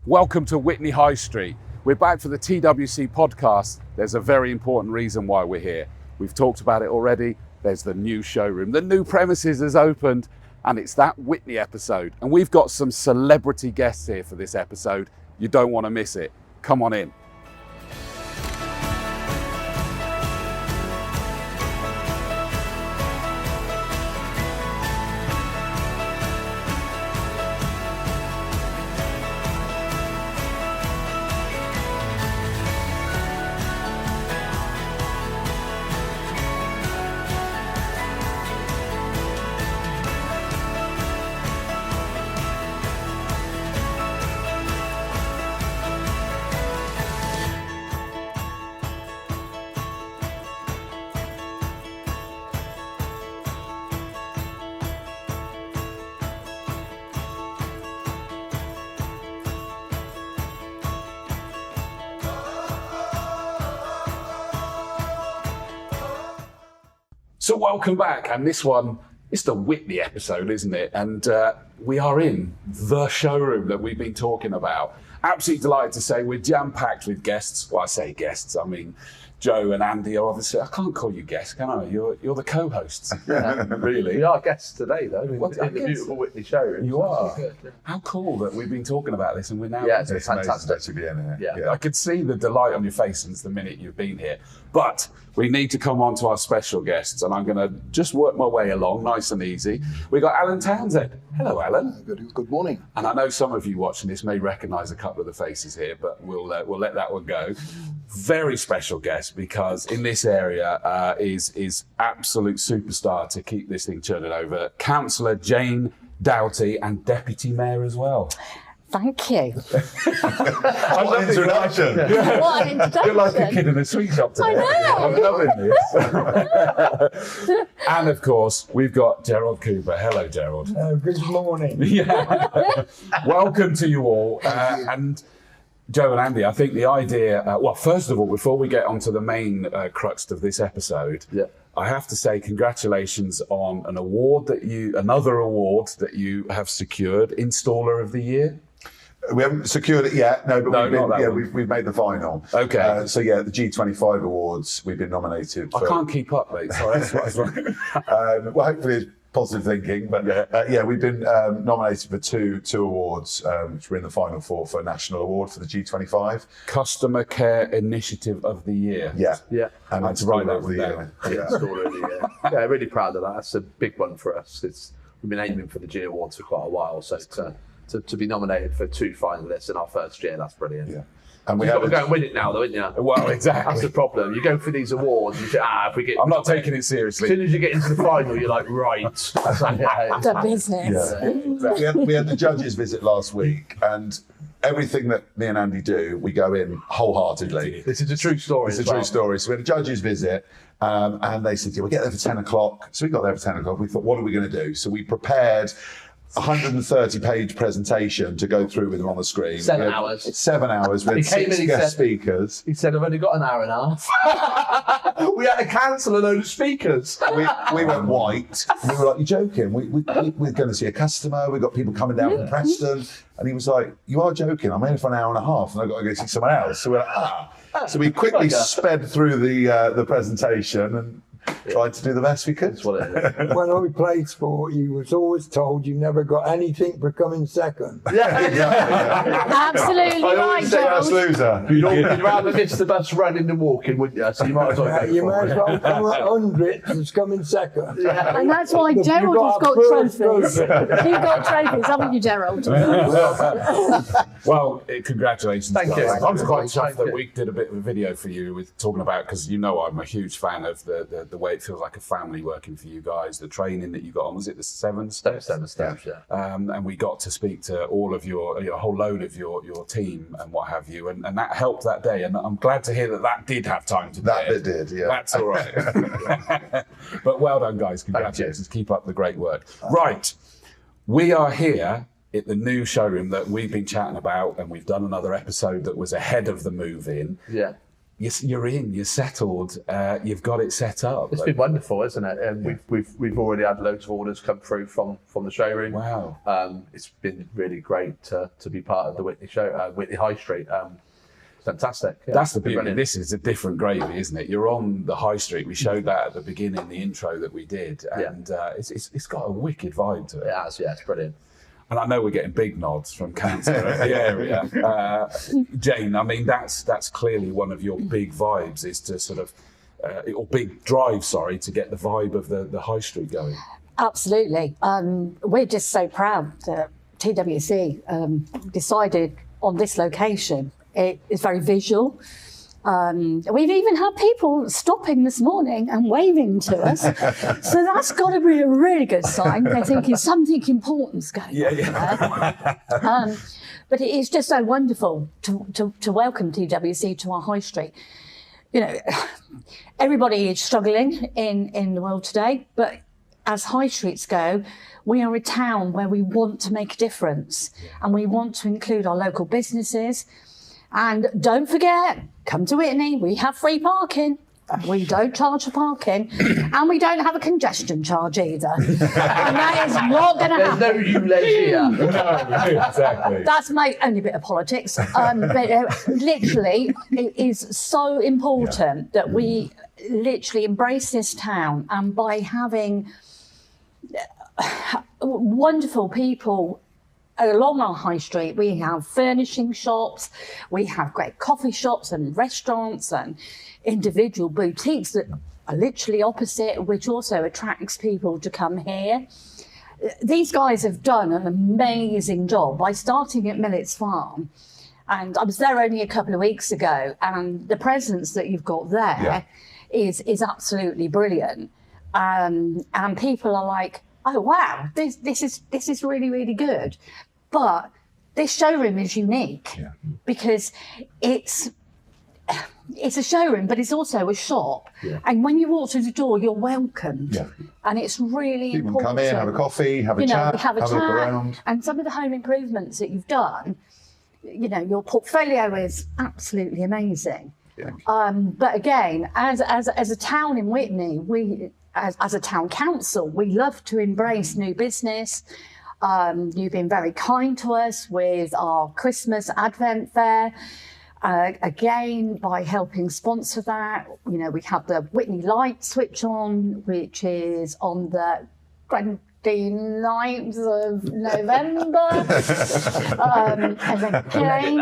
Welcome to Witney High Street. We're back for the TWC Podcast. There's a very important reason why we're here. We've talked about it already. There's the new showroom. The new premises has opened, and it's that Witney episode. And we've got some celebrity guests here for this episode. You don't want to miss it. Come on in. So welcome back, and this one, it's the Witney episode, isn't it? And we are in the showroom that we've been talking about. Absolutely delighted to say we're jam-packed with guests. Well, I say guests, I mean Joe and Andy are obviously, I can't call you guests, can I? You're the co-hosts, really. We are guests today, though, in the beautiful Witney showroom. You are? Good, yeah. How cool that we've been talking about this and we're now... Yeah, it's fantastic to be in here. Yeah. I could see the delight on your face since the minute you've been here. But we need to come on to our special guests, and I'm going to just work my way along nice and easy. We've got Alan Townsend. Hello, Alan. Good morning. And I know some of you watching this may recognise a couple of the faces here, but we'll let that one go. Very special guest, because in this area is absolute superstar to keep this thing churning over. Councillor Jane Doughty, and Deputy Mayor as well. Thank you. What an introduction. What an introduction. You're like a kid in a sweet shop today. I know. I'm loving this. And of course, we've got Gerald Cooper. Hello, Gerald. Good morning. Yeah. Welcome to you all. And Joe and Andy, I think the idea, well, first of all, before we get onto the main crux of this episode, I have to say congratulations on another award that you have secured, Installer of the Year. We haven't secured it yet, but we've made the final. Okay. The G25 Awards, we've been nominated for. I can't keep up, mate. Sorry, that's right. Well, hopefully it's positive thinking, but we've been nominated for two awards, which we're in the final for a national award for the G25. Customer Care Initiative of the Year. Yeah. And I'd write that one down. Installer of the Year. Yeah, really proud of that. That's a big one for us. We've been aiming for the G Awards for quite a while, so to be nominated for two finalists in our first year, that's brilliant. Yeah. And we've got to go and win it now, though, isn't you? Well, exactly. That's the problem. You go for these awards, you say, if we get... I'm not taking it seriously. As soon as you get into the final, you're like, right. The business. Yeah. We had the judges visit last week, and everything that me and Andy do, we go in wholeheartedly. This is a true story. It's a true story. So we had a judges visit, and they said, we'll get there for 10 o'clock. So we got there for 10 o'clock. We thought, what are we going to do? So we prepared 130-page presentation to go through with them on the screen. 7 hours. 7 hours with 6 guest speakers. He said, I've only got an hour and a half. We had to cancel a load of speakers. We went white. We were like, you're joking. We're going to see a customer. We've got people coming down from Preston. And he was like, you are joking. I'm here for an hour and a half and I've got to go see someone else. So we're like, So we quickly sped through the presentation and tried to do the best we could. That's what it is. When I played sport, you was always told you never got anything for coming second. Absolutely I right, always say that's Gerald. loser. You'd rather miss the bus running than walking, wouldn't you? So you might as well go You for may it. as well come at 100 as coming second. And that's why You've Gerald has got got a first trophies. trophy. You've got trophies, haven't you, Gerald? Well, congratulations. Thank you. I was quite chuffed Thank that you. we did a bit of a video for you with talking about, because you know I'm a huge fan of the way it feels like a family working for you guys, the training that you got on, was it the 7 steps? 7 steps, yeah. And we got to speak to all of a whole load of your team and what have you, and that helped that day, and I'm glad to hear that did have time to That do bit did, yeah. That's all right. But well done, guys. Congratulations. Keep up the great work. Right. We are here at the new showroom that we've been chatting about, and we've done another episode that was ahead of the move in. Yeah. you're settled, you've got it set up. It's been wonderful, isn't it? And we've already had loads of orders come through from the showroom. Wow. It's been really great to be part of the Witney show, Witney High Street. Fantastic. Yeah, that's the beauty. This is a different gravy, isn't it? You're on the high street. We showed that at the beginning, the intro that we did, and it's got a wicked vibe to it. It has, yeah, it's brilliant. And I know we're getting big nods from council in the area. Jane, I mean, that's clearly one of your big vibes, is to sort of, or big drive, sorry, to get the vibe of the high street going. Absolutely. We're just so proud that TWC decided on this location. It is very visual. We've even had people stopping this morning and waving to us. So that's got to be a really good sign. They're thinking something important's going on there. But it is just so wonderful to welcome TWC to our high street. You know, everybody is struggling in the world today, but as high streets go, we are a town where we want to make a difference, and we want to include our local businesses. And don't forget, come to Witney, we have free parking. We don't charge for parking, and we don't have a congestion charge either. And that is not going to happen. There's no ULEZ here. Exactly. That's my only bit of politics. But literally, it is so important that we literally embrace this town, and by having wonderful people along our high street, we have furnishing shops, we have great coffee shops and restaurants and individual boutiques that are literally opposite, which also attracts people to come here. These guys have done an amazing job by starting at Millet's Farm. And I was there only a couple of weeks ago, and the presence that you've got there is absolutely brilliant. And people are like, oh wow, this is really, really good. But this showroom is unique because it's a showroom, but it's also a shop. And when you walk through the door, you're welcomed. And it's really People important. come in, have a coffee, have a chat, have a look chat. around. And some of the home improvements that you've done, you know, your portfolio is absolutely amazing. But again, as a town in Witney, as a town council, we love to embrace new business. You've been very kind to us with our Christmas Advent Fair. Again, by helping sponsor that, you know, we have the Witney Light switch on, which is on the 29th of November. And again,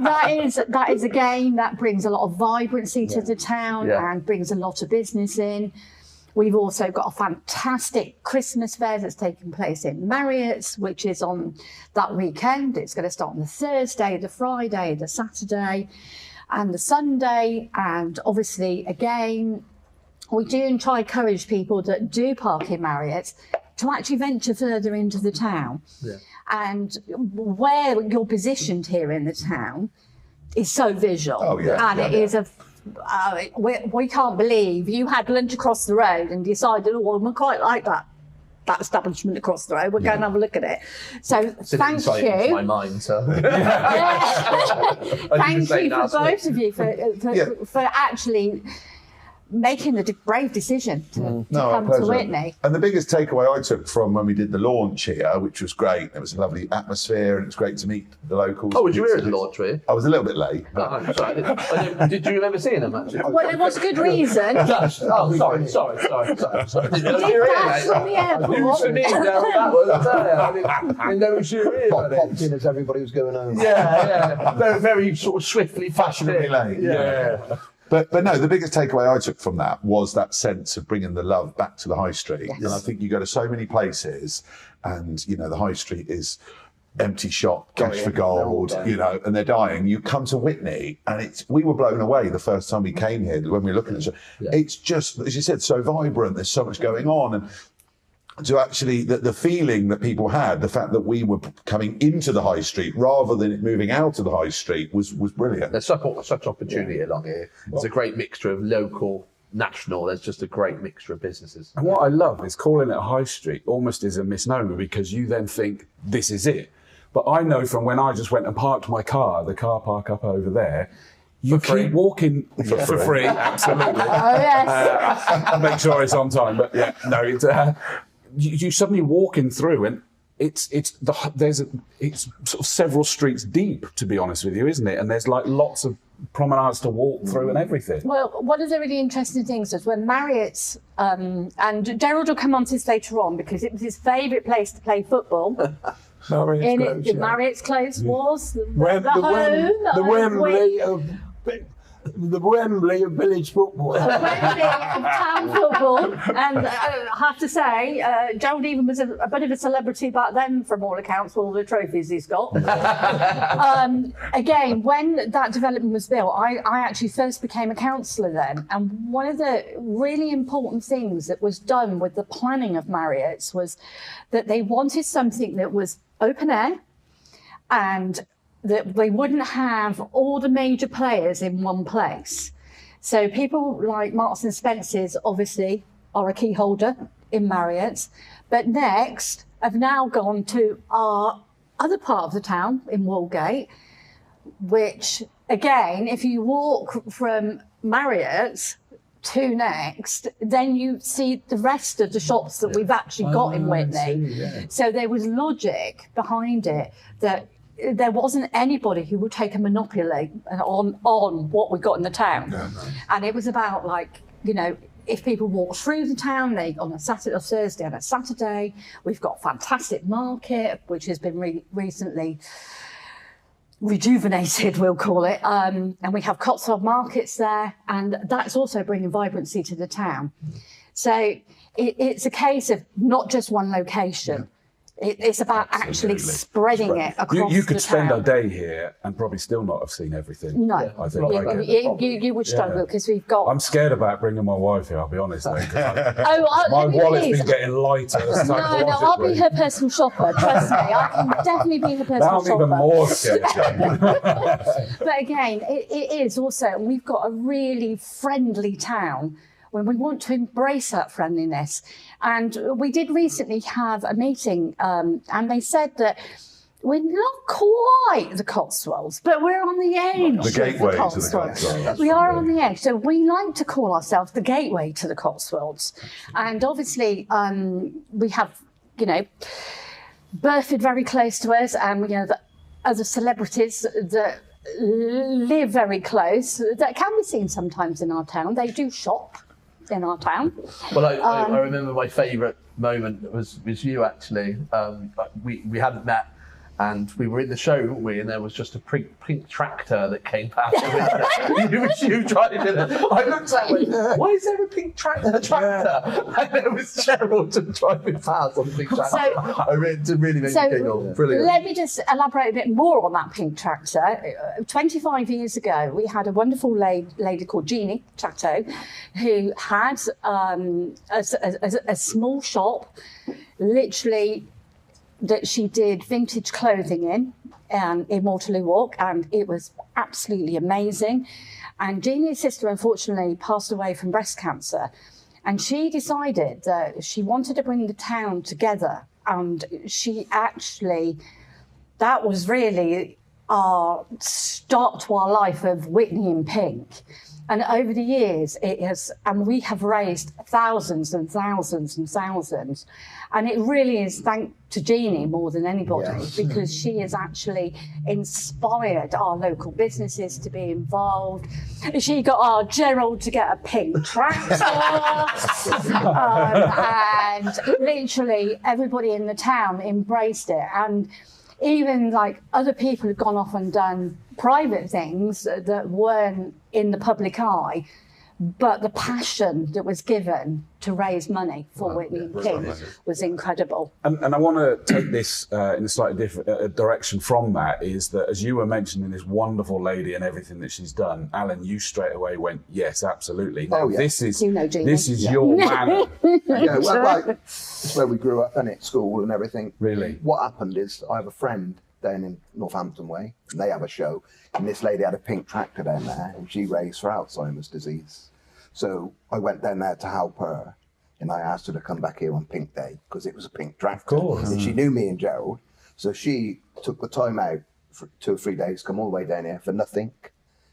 that is again, that brings a lot of vibrancy to the town and brings a lot of business in. We've also got a fantastic Christmas fair that's taking place in Marriott's, which is on that weekend. It's going to start on the Thursday, the Friday, the Saturday and the Sunday. And obviously, again, we do try to encourage people that do park in Marriott's to actually venture further into the town. And where you're positioned here in the town is so visual. It is a... we can't believe you had lunch across the road and decided, oh, well, we quite like that establishment across the road. We're going to have a look at it. So thank you. Into my mind, so. Thank you for both of you for actually making the brave decision to come to Witney. And the biggest takeaway I took from when we did the launch here, which was great, there was a lovely atmosphere and it was great to meet the locals. Oh, was you here at the launch, were you? I was a little bit late. No, sorry. Did you remember seeing them, actually? Well, there was a good reason. Sorry. You did that from the airport. News for me, Gerald, that was, I didn't know who you were here. Popped in as everybody was going home. Very, very sort of swiftly Fashionably late. But no, the biggest takeaway I took from that was that sense of bringing the love back to the high street. And I think you go to so many places and, you know, the high street is empty shop, cash for gold, you know, and they're dying. You come to Witney and we were blown away the first time we came here when we were looking at it. It's just, as you said, so vibrant. There's so much going on. And to actually, the feeling that people had, the fact that we were coming into the high street rather than it moving out of the high street was brilliant. There's such opportunity along here. It's a great mixture of local, national. There's just a great mixture of businesses. And what I love is calling it a high street almost is a misnomer, because you then think this is it. But I know from when I just went and parked my car, the car park up over there, you keep walking for free, absolutely. Make sure it's on time, but yeah, no, it's you suddenly walking through, and it's sort of several streets deep, to be honest with you, isn't it? And there's like lots of promenades to walk through and everything. Well, one of the really interesting things was when Marriott's, and Gerald will come on to this later on because it was his favourite place to play football. Marriott's Close was the Wembley of village football. The Wembley of town football. And I have to say, Gerald even was a bit of a celebrity back then, from all accounts, for all the trophies he's got. Again, when that development was built, I actually first became a councillor then. And one of the really important things that was done with the planning of Marriott's was that they wanted something that was open air, and that they wouldn't have all the major players in one place. So people like Marks and Spencer's obviously are a key holder in Marriott's, but Next have now gone to our other part of the town in Walgate, which again, if you walk from Marriott's to Next, then you see the rest of the shops that we've actually got in Witney. So there was logic behind it that there wasn't anybody who would take a monopoly on what we got in the town. And it was about, like, you know, if people walk through the town, on a Saturday or Thursday and a Saturday, we've got fantastic market, which has been recently rejuvenated, we'll call it. And we have Cotswold markets there, and that's also bringing vibrancy to the town. So it's a case of not just one location. It's about actually spreading it across the town. You could spend a day here and probably still not have seen everything. No, I think you would struggle because we've got. I'm scared about bringing my wife here, I'll be honest. My wallet's been getting lighter. No, I'll be her personal shopper. Trust me, I can definitely be her personal shopper. I'm even more scared. But again, it is also, and we've got a really friendly town when we want to embrace that friendliness. And we did recently have a meeting, and they said that we're not quite the Cotswolds, but we're on the edge the gateway of the Cotswolds. To the Cotswolds. We are on the edge. So we like to call ourselves the gateway to the Cotswolds. And obviously, we have, you know, Burford very close to us, and, you know, the other celebrities that live very close that can be seen sometimes in our town. They do shop in our town. Well, I remember my favourite moment was you actually. We hadn't met, and we were in the show, weren't we? And there was just a pink tractor that came past the window. It was you driving it. I looked at it, why is there a pink tractor? And there was Gerald driving past on the pink tractor. It really made me giggle. Brilliant. Let me just elaborate a bit more on that pink tractor. 25 years ago, we had a wonderful lady called Jeannie Chateau, who had a small shop, literally, that she did vintage clothing in Waterloo Walk, and it was absolutely amazing. And Jeannie's sister unfortunately passed away from breast cancer, and she decided that she wanted to bring the town together, and that was really our start to our life of Witney in Pink. And over the years, we have raised thousands and thousands and thousands. And it really is thanks to Jeannie more than anybody, because she has actually inspired our local businesses to be involved. She got our Gerald to get a pink tractor. And literally everybody in the town embraced it. And even like other people have gone off and done private things that weren't in the public eye, but the passion that was given to raise money for Witney and King was incredible. And I want to take this in a slightly different direction from that, is that as you were mentioning this wonderful lady and everything that she's done, Alan, you straight away went, yes, absolutely. Now, this is your manor. It's where we grew up and at school and everything. Really? What happened is I have a friend down in Northampton Way, and they have a show, and this lady had a pink tractor down there, and she raised for Alzheimer's disease. So I went down there to help her, and I asked her to come back here on Pink Day because it was a pink tractor. Of course. And she knew me and Gerald, So she took the time out for 2 or 3 days, come all the way down here for nothing,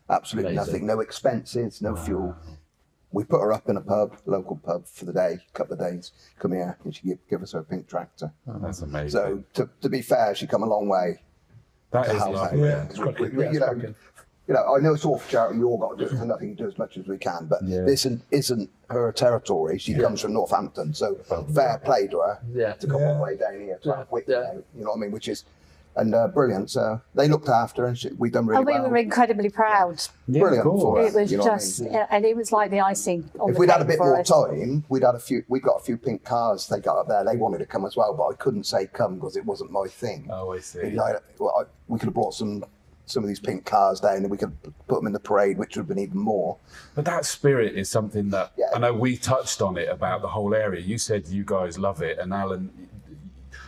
absolutely Amazing. nothing, no expenses, no fuel. We put her up in a pub, local pub, for the day, couple of days. Come here, and she give us her pink tractor. Oh, that's amazing. So to be fair, she come a long way. That is help lovely. out. Yeah, It's cracking. Yeah, it's cracking. You know, I know it's all for charity. We all got to do it for nothing, do as much as we can. But this isn't her territory. She comes from Northampton, so fair play to her. Yeah. To come all the way down here to have Witney, Yeah. you know what I mean? Which is brilliant. So they looked after her, and we done really And we well. were incredibly proud. Yeah, Brilliant of course. for her. It was you know what I just, mean? and it was like the icing on If the we'd had a cake bit for more us. time, we got a few pink cars they got up there. They wanted to come as well, but I couldn't say come because it wasn't my thing. Oh, I see. You know, we could have brought some of these pink cars down, and we could put them in the parade, which would have been even more. But that spirit is something that Yeah. I know we touched on it about the whole area. You said you guys love it, and Alan.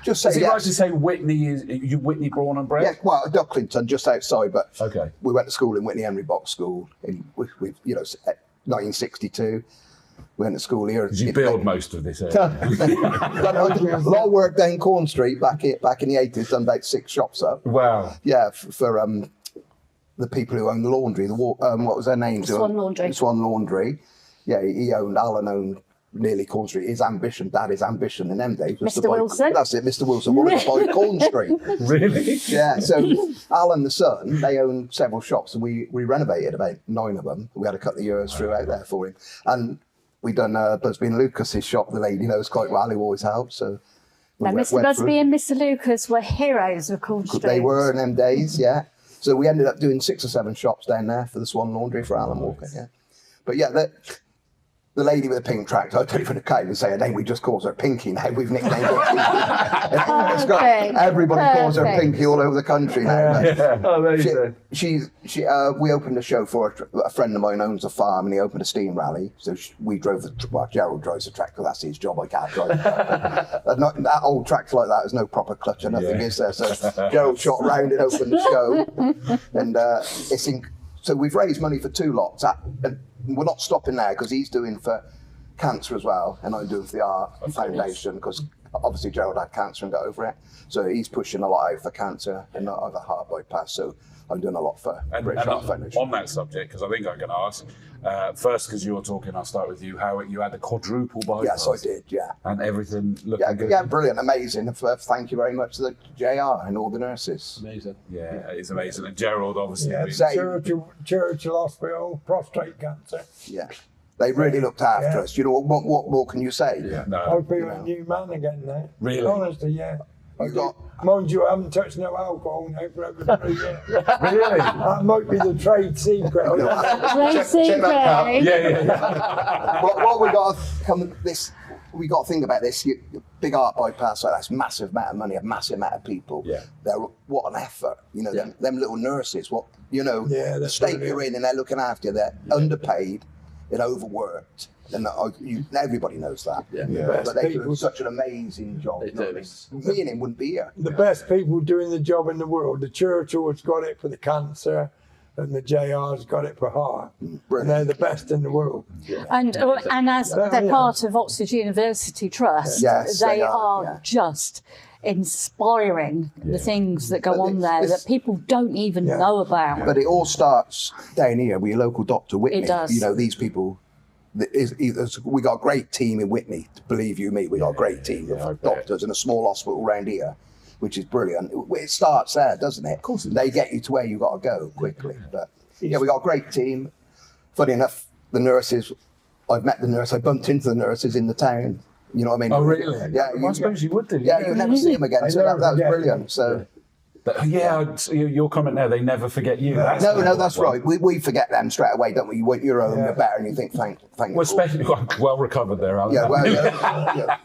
Just say Is it yes. right to say Witney is you Witney born and bred? Yeah, well, Ducklington, just outside, but Okay. we went to school in Witney Henry Box School in 1962. We went to school here. Did you build most of this area? Done a lot of work down Corn Street back in the 80s. Done about 6 shops up. Wow. Yeah, for the people who own the laundry. What was their names? Swan Laundry. Swan Laundry. Yeah, Alan owned nearly Corn Street. His ambition, Daddy's ambition in them days was to Mr. buy. Wilson? That's it, Mr. Wilson wanted to buy Corn Street. Really? Yeah, so Alan the son, they own several shops, and we renovated about 9 of them. We had a couple of years throughout there for him, and we done Busby and Lucas's shop. The lady knows quite well, who always helps. So we Now, went Mr. through. Busby and Mr. Lucas were heroes of Cool Street. They were in them days, yeah. So we ended up doing 6 or 7 shops down there for the Swan Laundry for Alan Walker, yeah. But yeah, the lady with the pink tractor, I don't even say her name, we just call her Pinky now. We've nicknamed her Pinky. Everybody calls her Perfect. Pinky all over the country now. Yeah. Oh, amazing. We opened a show for a friend of mine owns a farm, and he opened a steam rally. So we drove Gerald drives the tractor. That's his job. I can't drive the tractor. That old tractor like that has no proper clutch or nothing, is there? So Gerald shot round and opened the show, and so we've raised money for 2 lots. And we're not stopping there because he's doing for cancer as well, and I'm doing for the Art Foundation because obviously Gerald had cancer and got over it. So he's pushing a lot out for cancer and other heart bypass. So I'm doing a lot for British Art Foundation. On that subject, because I think I'm going to ask, first, because you're talking, I'll start with you, how you had a quadruple bypass. Yes, I did, yeah. And everything looking good. Yeah, brilliant, amazing. Thank you very much to the JR and all the nurses. Amazing. Yeah, it's amazing. And Gerald, obviously, Yeah, being- Say- Churchill Hospital, prostate cancer. Yeah, they really looked after us. You know, what more can you say? yeah, no, I'd be a new man again now. Really? Honestly, yeah. You got Mind you, I haven't touched no alcohol now for over 3 years. really? That might be the trade secret. Trade secret. Yeah. what we got to come this. We got to think about this. Big art bypass like that's massive amount of money, a massive amount of people. Yeah. What an effort. You know, them little nurses. What the that's state brilliant. you're in, and they're looking after you. They're underpaid and overworked. And everybody knows that. Yeah. But they do People- such an amazing job. They you know do. what I mean? Me and him wouldn't be here. The best people doing the job in the world. The Churchill's got it for the cancer, and the JR's got it for heart. And they're the best in the world. And as they're part of Oxford University Trust, Yes, they they are, are yeah. just inspiring the things that go But on there it's- that people don't even know about. But it all starts down here with your local doctor, Witney. It does. You know, these people, we got a great team in Witney. Believe you me, we got a great team I of bet. doctors in a small hospital around here, which is brilliant. It starts there, doesn't it? Of course. They get you to where you got to go quickly. But yeah, we got a great team. Funny enough, the nurses, I've met the nurse, I bumped into the nurses in the town. You know what I mean? Oh, really? Yeah. I suppose you would do. Yeah, you'll never see them again. So that was Yeah. brilliant. So. Your comment there, they never forget you. Yeah. No, that's right. We forget them straight away, don't we? You want your own, you're better, and you think, thank Well, you. especially well recovered there, Alan. Yeah, well,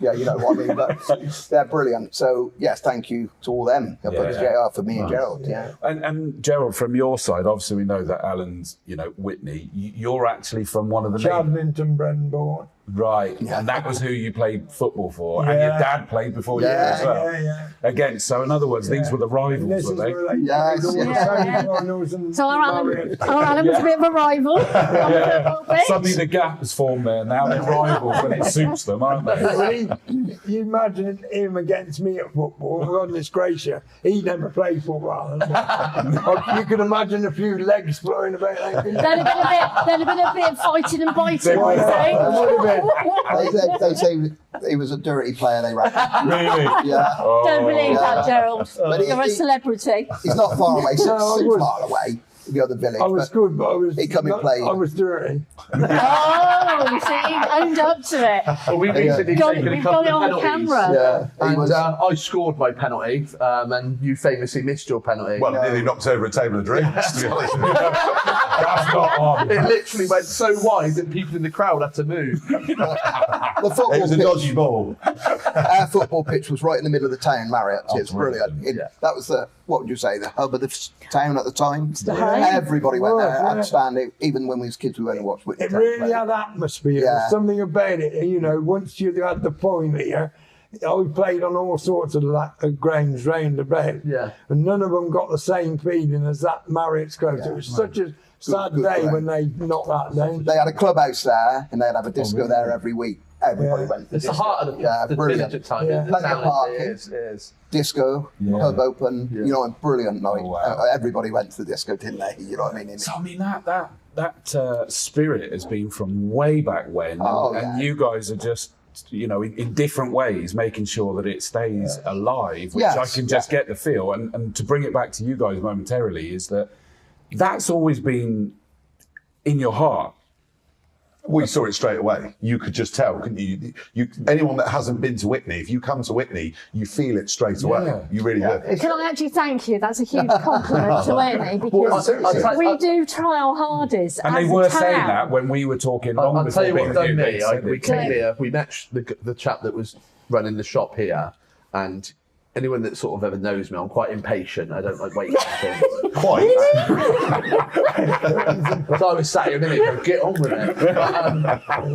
yeah, you know what I mean. But they're brilliant. So yes, thank you to all them. I'll put JR for me and Gerald. Yeah. And Gerald, from your side, obviously we know that Alan's, Witney. You're actually from one of the main. Chadlington, bred and born. Right, and that was who you played football for, and Yeah. your dad played before you Yeah, as well. yeah. Against, so in other words, these were the And rivals, this were is they? where they Yes. played all the Yeah. semi-finals and So our Alan Marriott. was a bit of a rival. On the football pitch. Suddenly the gap has formed there. Now they're rivals when it suits them, aren't they? Well, you imagine him against me at football, goodness gracious, he never played football. You can imagine a few legs flying about like this. There'd have been a bit of fighting and biting, There I was. think. Would have been. They say he was a dirty player, they reckon. Really? Yeah. Don't believe that, Gerald. But You're a he- celebrity. He's not far away, No, I too was- far away, the other village. I was but good, but I was. He come and played. I was dirty. Oh, you see, he owned up to it. Well, we recently Got it- taken a we've couple got it of on penalties. camera. Yeah, he And was. I scored my penalty, and you famously missed your penalty. Well, I nearly knocked over a table of drinks, to be honest with you. That's not on. it literally went so wide that people in the crowd had to move. The football It was a pitch, dodgy ball. our football pitch was right in the middle of the town, Marriott. It's brilliant. Yeah. That was the, what would you say, the hub of the town at the time. hub. Everybody went there, Yeah. outstanding. Even when we was kids, we went and watched Witney. It really had atmosphere. Yeah. There's something about it. You know, once you had the point here, I played on all sorts of grounds round about. Yeah. And none of them got the same feeling as that Marriott's Close. Yeah. It was such a sad good day for when they knocked that down. They had a clubhouse there, and they'd have a disco there every week. Everybody Yeah. went. To It's the disco. heart of the, Yeah, the brilliant. village at times. Yeah. The Plenty of town parking. is. Disco, pub open, Yeah. you know, and brilliant night. Oh, wow. Everybody went to the disco, didn't they? You know what I mean? So I mean that spirit has been from way back when, Oh, and yeah. you guys are just, you know, in different ways making sure that it stays alive, which Yes, I can just get the feel. And to bring it back to you guys momentarily is that that's always been in your heart. We saw it straight away. You could just tell, couldn't you? Anyone that hasn't been to Witney, if you come to Witney, you feel it straight away. Yeah. You really do. Can I actually thank you? That's a huge compliment to Ernie because I'll we do try our hardest. And as they a were town. saying that when we were talking long I'll before tell you what being done here, me. they said We it. came here, we met the chap that was running the shop here, and anyone that sort of ever knows me, I'm quite impatient. I don't like waiting for things. Quite. So I was sat here a minute ago, get on with it.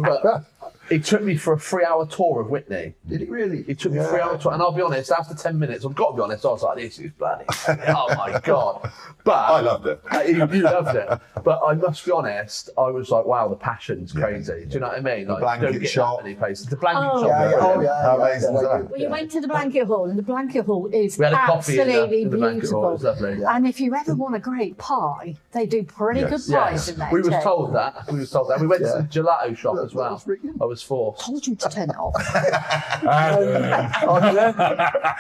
But he took me for a 3-hour tour of Witney. Did it really? He took me 3-hour tour, and I'll be honest, after 10 minutes, I've got to be honest, I was like, this is bloody, oh my God. But I loved it. You loved it. But I must be honest, I was like, wow, the passion's crazy. Do you know what I mean? Like, blanket don't get shop. that many places. The blanket Oh. shop. Yeah, yeah, brilliant. yeah. How amazing is that? Well, you went to the Blanket Hall, and the Blanket Hall is We had a coffee absolutely in the Blanket Hall. It was beautiful. lovely. And if you ever want a great pie, they do pretty good pies Yes, in there. we was too. told that. We went to the gelato shop as well. That's really good. I was forced. Told you to turn it off.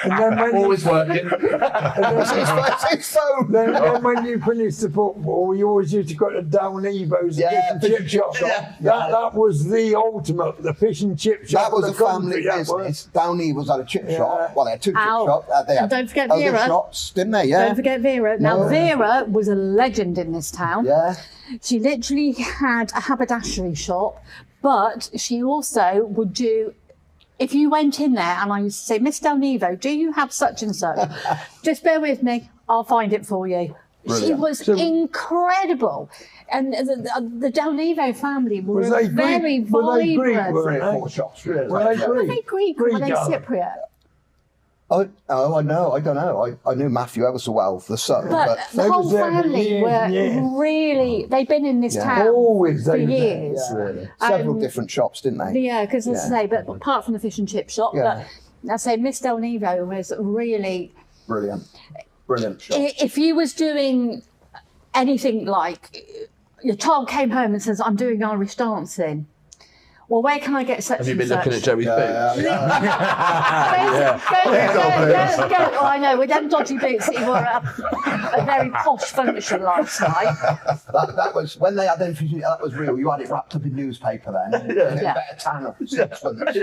And then when Always working. It's his phone. Then when you finished the football, you always used to go to Down Evo's Yeah, and chip shop. yeah. That was the ultimate, the fish and chip shop. That was a of the family country, that was. business. Downey was at a chip Yeah. shop. Well, they had two chip Ow. shops. They had And don't forget other Vera. shops, didn't they? Yeah. Don't forget Vera. Now, No. Vera was a legend in this town. Yeah. She literally had a haberdashery shop, but she also would do. If you went in there and I used to say, Miss Del Nevo, do you have such and such? Just bear with me, I'll find it for you. She Brilliant. was incredible. And the Del Nevo family were Was they very Greek? Were they Greek, vibrant. were they? Four shops, really. Were they Were Greek? they Greek or were they darling. Cypriot? Oh, I know. I don't know. I knew Matthew ever so well, the son. But the They whole was there for family years were and years. really, they've been in this Yeah. town Always for they were there. years. really. Several different shops, didn't they? Yeah, because as I say, but apart from the fish and chip shop, Yeah. but I say Miss Del Nevo was really. Brilliant. Brilliant shop. If you was doing anything like your child came home and says, "I'm doing Irish dancing," well, where can I get such Have you and been such? looking at Joey's boots? Go. I know, with them dodgy boots, he wore a very posh function last night. That was when they had them fishing. That was real. You had it wrapped up in newspaper then. And it Yeah. better tanner for 6 months.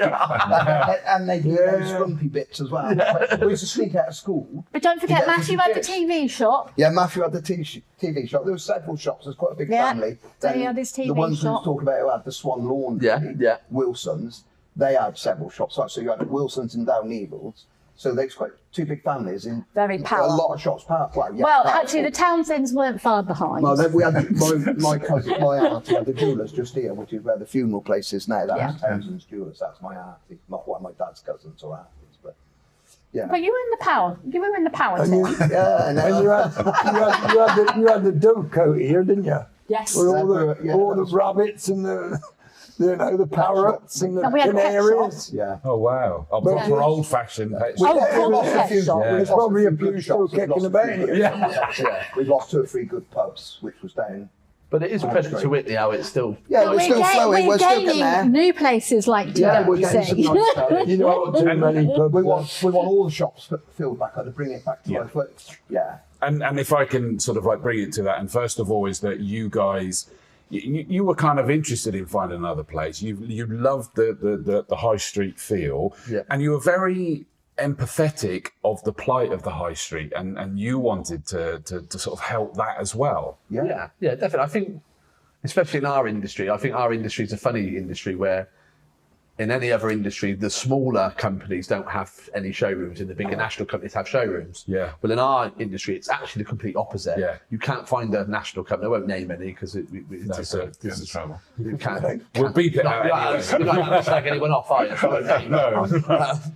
And they did those scrumpy bits as well. We used to sneak out of school. But don't forget, Yeah, Matthew had the yes. TV shop. Yeah, Matthew had the TV shop. There were several shops. There's quite a big Yeah. family. So he Then had his TV the ones we shop. was talking about who had the Swan Laundry, Yeah. Wilson's, they had several shops. So you had Wilson's and Down Evils. So there's quite two big families in Very a powerful. lot of shops. Well, actually, the Townsends weren't far behind. Well, then we had my cousin, my auntie had the jewellers just here, which is where the funeral place is now. That's Townsend's Jewellers. That's my auntie, not one of my dad's cousins or aunties, but yeah. But you were in the power. You were in the power And team. you had the dovecote here, didn't you? Yes. With all the rabbits and the parrots and the And we had pet canaries. Yeah. Oh wow! A proper old-fashioned pet shop. Pet shop. There's probably a few still kicking about in here. Yeah. We've lost 2 or 3 good pubs, which was down. But it is a credit to Witney how it's still. Yeah, we're still flowing. We're still getting there. gaining new places like We're getting some TWC. nice stuff. You know, not too many pubs. We want all the shops filled back up to bring it back to life. But, yeah. And if I can sort of like bring it to that, and first of all is that you guys, you were kind of interested in finding another place. You loved the high street feel, and you were very empathetic of the plight of the high street, and you wanted to sort of help that as well. Yeah, definitely. I think, especially in our industry, I think our industry is a funny industry where in any other industry, the smaller companies don't have any showrooms and the bigger national companies have showrooms. Yeah. Well, in our industry, it's actually the complete opposite. Yeah. You can't find a national company. I won't name any because it's That's trouble. you can't. We'll beep it out anyway. You're not going to slag anyone off, are you? So I won't name No.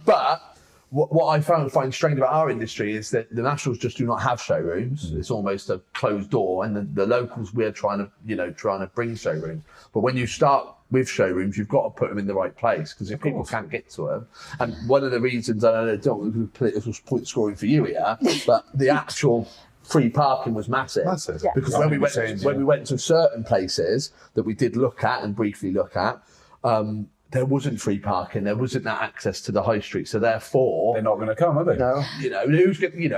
but what I find strange about our industry is that the nationals just do not have showrooms. It's almost a closed door, and the locals we're trying to bring showrooms. But when you start with showrooms, you've got to put them in the right place, because if people can't get to them, and one of the reasons, I don't want to political point scoring for you here, but the actual free parking was massive. Yeah. Because when we went to certain places that we did look at and briefly look at, there wasn't free parking. There wasn't that access to the high street. So therefore, They're not going to come, are they? No. Who's going?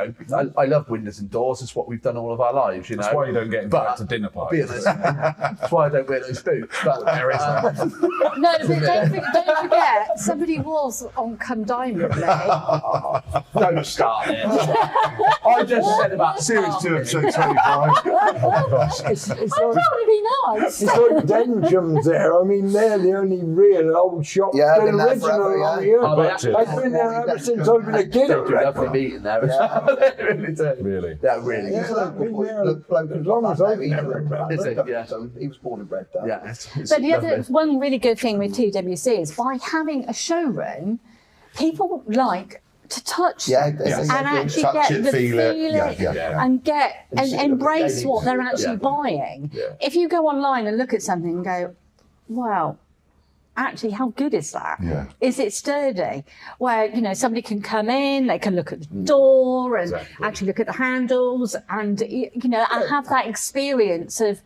I love windows and doors. It's what we've done all of our lives. That's why you don't get invited to dinner parties. That's why I don't wear those boots. But There is that. No, but don't forget, somebody was on Come Dine with me. don't start it. I just said about Series 2, episode 25. It's I thought it'd be nice. It's like Denham's there. I mean, they're the only real old shop. Yeah, the been there original forever, on yeah. here. Oh, they I've been there ever since I've been a kid. They do lovely meeting there. They really do. Really? Yeah, really. He's a local boy. The bloke As long as I've he's been around. Is it? Yeah. He was born and bred there. Yeah. But the other one really good thing with TWC is by having a showroom, people like to touch Yeah, them yeah. and actually Touch get it, the feel it. feeling Yeah. and get and see it embrace daily. what they're actually Yeah. buying. Yeah. If you go online and look at something and go, wow, actually, how good is that? Yeah. Is it sturdy? Where, somebody can come in, they can look at the door and Exactly. actually look at the handles and, and have that experience of,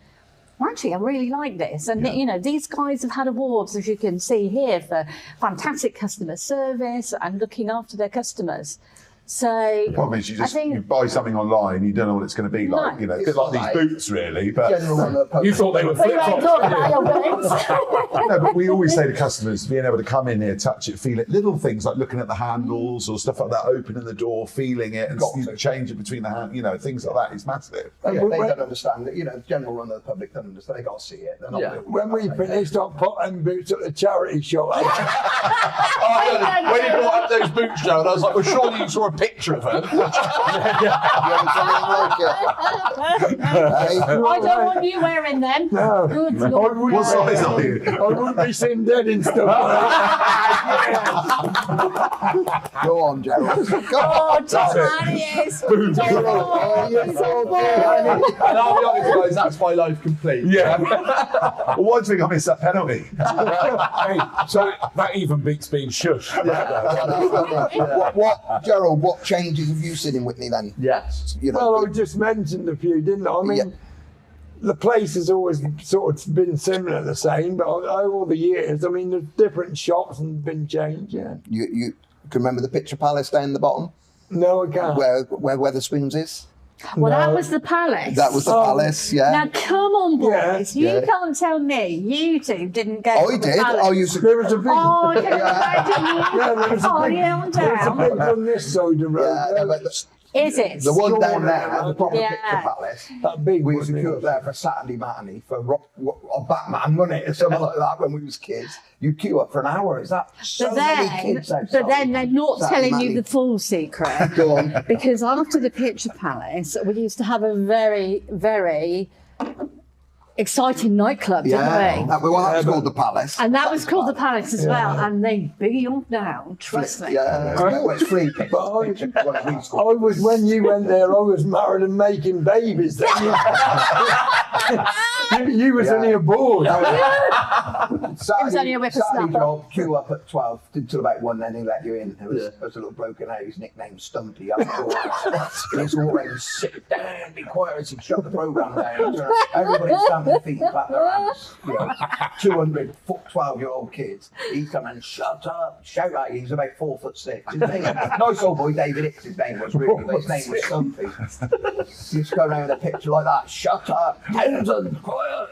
well, actually, I really like this. And, these guys have had awards, as you can see here, for fantastic customer service and looking after their customers. So The problem is I think- you buy something online, you don't know what it's going to be like. No. A bit like these boots, really. But General on the pub. You thought they were But you ain't flip-flops. talking about your boots. no, but we always say to customers, being able to come in here, touch it, feel it, little things like looking at the handles or stuff like that, opening the door, feeling it, and change it between the hand, things like that is massive. They don't understand that, the general run of the public don't understand. They got to see it. They're not doing it. When we finished up putting boots at the charity shop, When he brought up those boots, Joe, and I was like, well, surely you saw a picture of them. You ever seen anything like it? Hey? I don't want you wearing them. No. Good I Lord. wouldn't, What size are you? I wouldn't be seen dead in stuff. Go on, Gerald. Go Oh, on. Tom Harris. Oh, yes, And I'll be honest, guys, that's my life complete. Yeah. Well, one thing I missed that penalty. Hey, so that even beats being shushed. Gerald, what changes have you seen in Witney then? Yes. Well, I just mentioned a few, didn't I? I mean, the place has always sort of been similar, the same, but over the years, I mean, there's different shops and been changed, yeah. You can remember the picture palace down the bottom, No, I can't. where Weatherspoons is? Well, that No. was the palace. That was the palace, yeah. Now, come on, boys. Yeah. You can't tell me you two didn't go Oh, to he the did. palace. Oh, you. There was a big, Oh, can you imagine? there was a Oh, big, yeah, on there was a down. big on this side of the road. Yeah, there. but Is it? The one down Sure, there, the proper yeah. picture palace. That big We one. used to queue up there for a Saturday matinee for Batman, wasn't it? Or something like that when we was kids. You'd queue up for an hour. Is that so many kids outside? But then they're not Saturday telling you matinee. the full secret. Go on. Because after the Picture Palace, we used to have a very, very exciting nightclub, didn't we? That was called the Palace. And that was called the Palace as well. And they biggie you down, trust me. Yeah, well, it's free. I was, when you went there, I was married and making babies. Then. you was only aboard. Saturday, only a whippersnapper. Saturday job, queue up at 12 until about 1, then he let you in. There was a little bloke in there, his nickname Stumpy. He was all around, sit down, be quiet as he'd shut the programme down. Everybody stamped their feet and clapped their hands. 200 12-year-old kids. He'd come and shut up, shout at you. He was about 4'6". His name, nice old boy, David Hicks, his name was really, but his name was Stumpy. He used to go around with a picture like that, shut up, Townsend, quiet.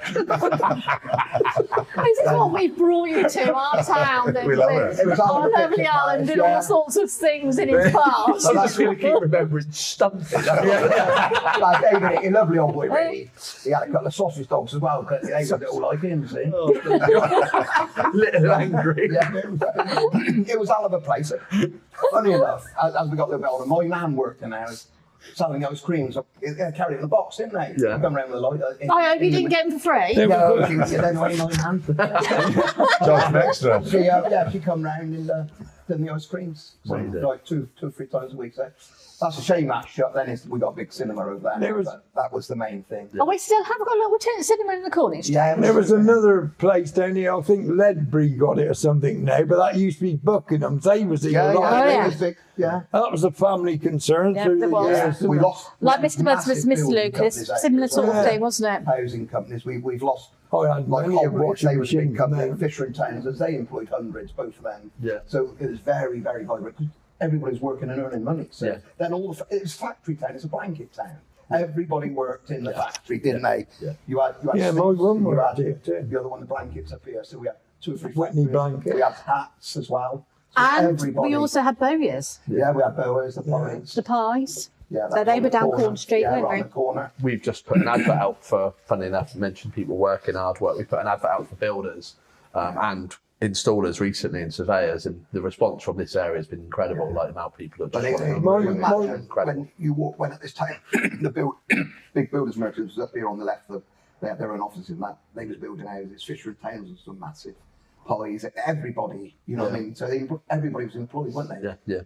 This is what we brought you to, our town. We love it. It was Our on the lovely Picture Alan Palace, did yeah. all sorts of things in his past. I'm just going to keep remembering Stumpy. Like David, a lovely old boy, really. He had a couple of sausage dogs as well, because they were all like him, see? Little angry. Yeah, it was a hell of a place. Funny enough, as we got a little bit older, my nan worked in there selling ice creams. They carried it in the box, didn't they? Yeah. Come around with a light. I hope you didn't get them for free. No, she was there 99 hand. Charge an extra. She come round and did the ice creams. So, like two or three times a week. So that's a shame that's shut. Then we got a big cinema over there. That was the main thing. Oh, we still have got a little cinema in the corner. Yeah, There was another place down here, I think Ledbury got it or something now, but that used to be Buckingham. They was here. yeah, Oh, yeah. it was big. Yeah. That was a family concern Yeah, through there the was. years. We lost Like Mr. Buds massive with Mr. building Lucas, companies out similar sort of there. thing, wasn't it? Housing companies. We've lost. I had Like many of Holbridge, watching they were a big machines company. there. Fisher and Townsend, they employed hundreds, both of them. Yeah. So it was very, very vibrant. Everybody's working and earning money. So Yeah. then it was factory town. It's a blanket town. Everybody worked in the factory, didn't they? Yeah. You had Yeah, my suits, mum you worked had here too. the other one, the blankets up here. So we had 2 or 3 Witney factories. blanket. We had hats as well. So And everybody, we also had bowyers, yeah, we had boas, the pies. the pies. Yeah, So that they on were the down corner. Corn Street, yeah, weren't right they? on the corner. We've just put an advert out for, funny enough, mentioned people working hard work. We put an advert out for builders and installers recently and surveyors, and the response from this area has been incredible. Like the amount of people that But just it, want it, to it, when you walk, when at this time, big builders merchants up here on the left, they had their own offices in that. They was building houses. Fisher and Townsend, some massive pies. Everybody, you know what I mean? So everybody was employed, weren't they? Yeah, yeah.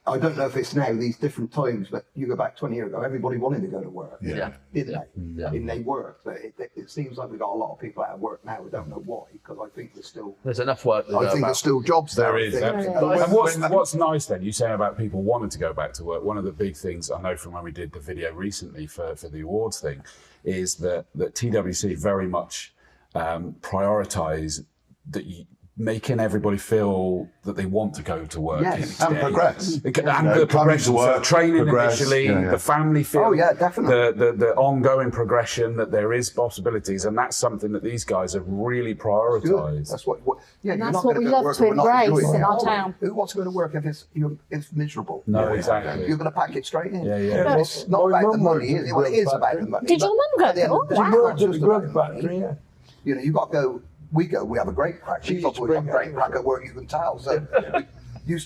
I don't know if it's now these different times, but you go back 20 years ago, everybody wanted to go to work. Yeah. Didn't they? Yeah. And they worked. But it seems like we've got a lot of people out of work now. We don't know why, because I think there's still. There's enough work to I go think about. there's still jobs there. There I is, think. absolutely. Yeah. And what's nice then, you say about people wanting to go back to work, one of the big things I know from when we did the video recently for the awards thing is that TWC very much prioritise that making everybody feel that they want to go to work. Yes, each and day. progress. And You know, the coming to progression, work, so training progress, initially, yeah, yeah. the family feel, Oh, yeah, definitely. the ongoing progression, that there is possibilities, and that's something that these guys have really Good. prioritised. That's what yeah, And you're that's not what gonna we go love work to if we're not embrace enjoying in it. our town. Who wants to go to work if it's miserable? No, exactly. You're going to pack it straight in. Yeah, yeah. It's not My about the mum money, worked is at it? Well, it the is grub about the factory. money. Did your mum go At the end there? of the Oh, day, She wow. worked at the just grub about the money. factory, yeah. You know, you've got to go. We have a great crack. She She's used to got a bring great it. crack at work, you can tell. So you're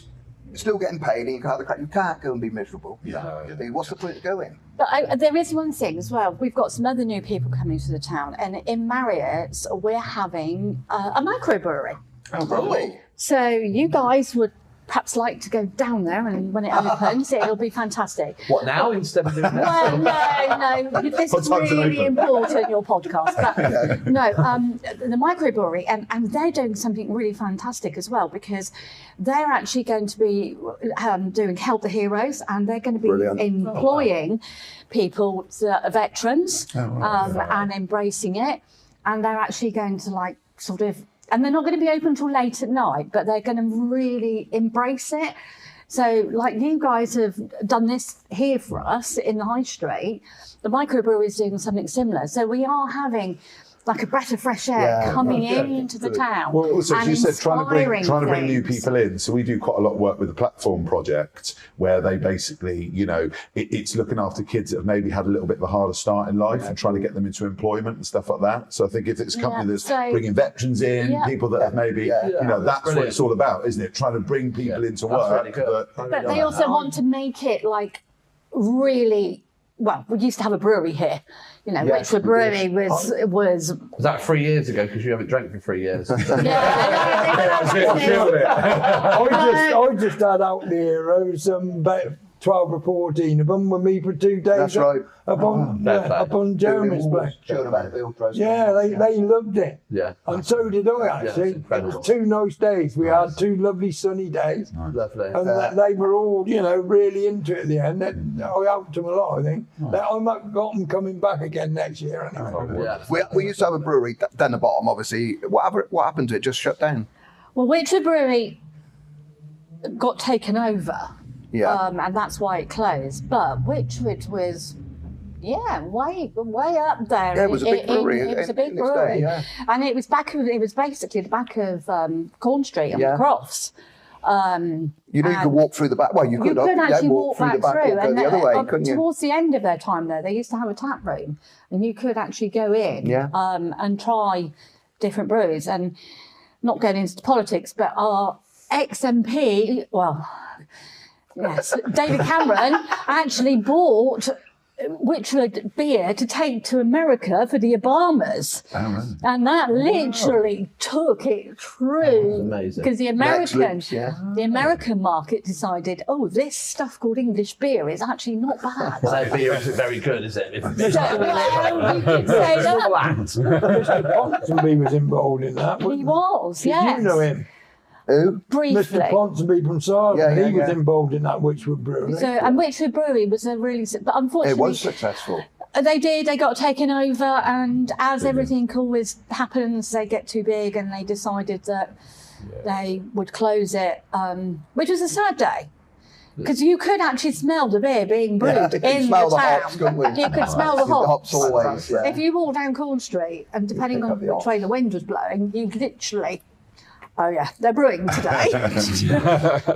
still getting paid and you can have the crack. You can't go and be miserable. No. I mean, what's the point of going? But there is one thing as well. We've got some other new people coming to the town, and in Marriott's, we're having a microbrewery. Oh, really? So you guys would perhaps like to go down there, and when it opens, it'll be fantastic. What now instead of doing this? Well, no, this What is time's it really open? important, your podcast. But no, the microbrewery, and they're doing something really fantastic as well, because they're actually going to be doing Help the Heroes, and they're going to be Brilliant. employing people that are veterans and embracing it. And they're actually going to and they're not going to be open until late at night, but they're going to really embrace it. So, like you guys have done this here for us in the High Street, the microbrewery is doing something similar. So we are having like a breath of fresh air coming into the town. Well, also, as and you said, trying to bring new things. people in. So we do quite a lot of work with the platform project, where they basically, it's looking after kids that have maybe had a little bit of a harder start in life and trying to get them into employment and stuff like that. So I think if it's a company that's bringing veterans in, people that have maybe, that's what it's all about, isn't it? Trying to bring people into work. Really but they also want to make it like really. Well, we used to have a brewery here, Witney Brewery was that 3 years ago? Because you haven't drank for 3 years. I just had out there some about 12 or 14 of them with me for 2 days. That's right. Up on Jeremy's place. Showing about the field process. Yeah, they loved it. Yeah. And so did I, actually. It was 2 nice days. We had 2 lovely sunny days. Lovely. And they were all, really into it at the end. I helped them a lot, I think. I might have got them coming back again next year. Anyway. Yeah. We used to have a brewery down the bottom, obviously. What happened to it? Just shut down? Well, Witney Brewery got taken over. Yeah. And that's why it closed. But Witchwood was, way up there. Yeah, it was a big brewery. It was a big in its brewery. day, yeah. And it was basically the back of Corn Street on the Crofts. You could walk through the back. Well, you could actually walk through back the back through. or go the other way, couldn't you? Towards the end of their time there, they used to have a tap room, and you could actually go in and try different brews. And not going into politics, but our ex-MP, David Cameron actually bought Witchwood beer to take to America for the Obamas. Oh, really? And that literally took it through. Amazing. Because the American market decided, this stuff called English beer is actually not bad. That beer isn't very good, is it? You could say that. Mr. Ponsonby was involved in that. He was, yes. Did you know him? Who? Briefly. Mr. Ponsonby from Sargent. Yeah, he was involved in that Witchwood Brewery. So, and Witchwood Brewery was a really, but unfortunately, It was successful. They did. They got taken over, and as everything always happens, they get too big, and they decided that they would close it, which was a sad day. Because you could actually smell the beer being brewed in the smell the town. hops, couldn't we? You could smell the The hops. hops always. Yeah. If you walk down Corn Street, and depending on which way the wind was blowing, you literally, they're brewing today.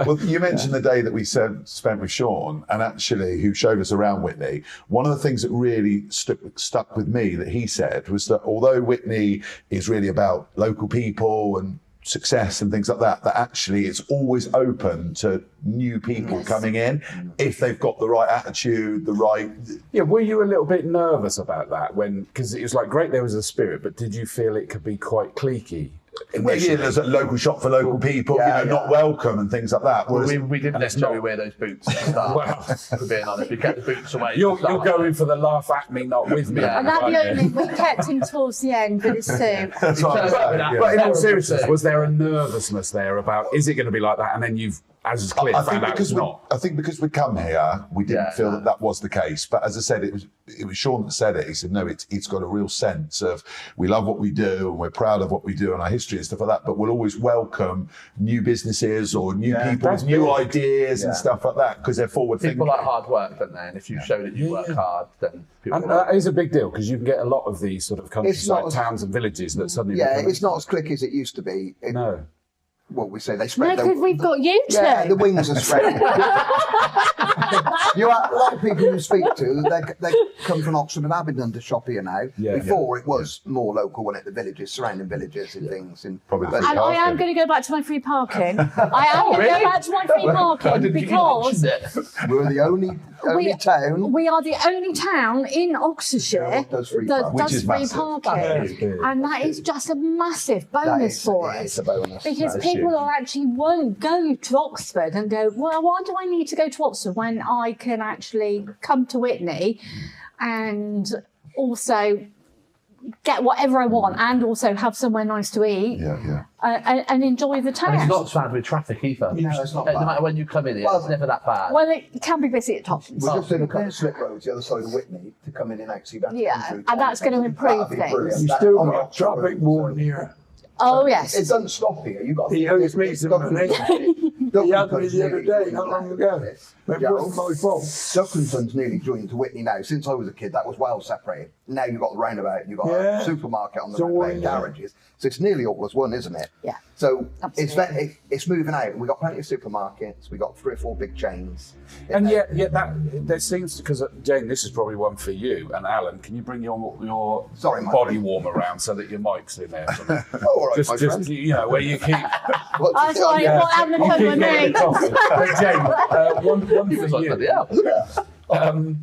Well, you mentioned the day that we spent with Sean, and actually who showed us around Witney. One of the things that really stuck with me that he said was that although Witney is really about local people and success and things like that, that actually it's always open to new people coming in if they've got the right attitude, the right... Yeah, were you a little bit nervous about that because it was like great there was a spirit, but did you feel it could be quite cliquey? Yeah, there's a local shop for local people, not welcome and things like that. Well, we didn't let Joey wear those boots at the start, for being honest. We kept the boots away. You're going for the laugh at me, not with me. And we kept him towards the end with his suit. That's right. But in all seriousness, was there a nervousness there about, is it going to be like that? And then you've, as is clear, found out it's not. I think because we come here, we didn't feel that was the case. But as I said, it was Sean that said it. He said, no, it's got a real sense of we love what we do and we're proud of what we do and our history and stuff like that. But we'll always welcome new businesses or new people with new ideas and stuff like that because they're forward thinking. People like hard work, don't they? And if you show that you work hard, then people. And that is a big deal because you can get a lot of these sort of countryside towns and villages that suddenly. It's not as clicky as it used to be. No. What we say, they spread. No, because we've got you two. Yeah, the wings are spread. A lot of people you speak to, they come from Oxford and Abingdon to shop here now. Before it was more local, when the villages, surrounding villages and things. And I am going to go back to my free parking. I am going to go back to my free parking because we're the only town. We are the only town in Oxfordshire that does free parking. And that is just a massive bonus for us. Because people actually won't go to Oxford and go, well, why do I need to go to Oxford when I can actually come to Witney and also get whatever I want and also have somewhere nice to eat and enjoy the town. And it's not bad with traffic either. No, it's not bad. No matter when you come in here, it's never that bad. Well, it can be busy at times. We're just doing a couple of slip roads the other side of Witney to come in and actually and that's going to improve things. You still got traffic warden here. Oh, yes. It doesn't stop here. You've got He owes me some money. He had me the other day, not long ago. But it wasn't my fault. Ducklington's nearly joined to Witney now. Since I was a kid, that was well separated. Now you've got the roundabout, you've got a supermarket on the roundabout, garages. So it's nearly all as one, isn't it? Yeah. So Absolutely. it's moving out. We've got plenty of supermarkets. We've got 3 or 4 big chains. And yet that there seems to, because Jane, this is probably one for you. And Alan, can you bring your Sorry, my body friend. warmer around so that your mic's in there? All right, my just friend. you know, where you keep. I thought you were having a You fun keep with getting me. the coffee. But Jane, one for you.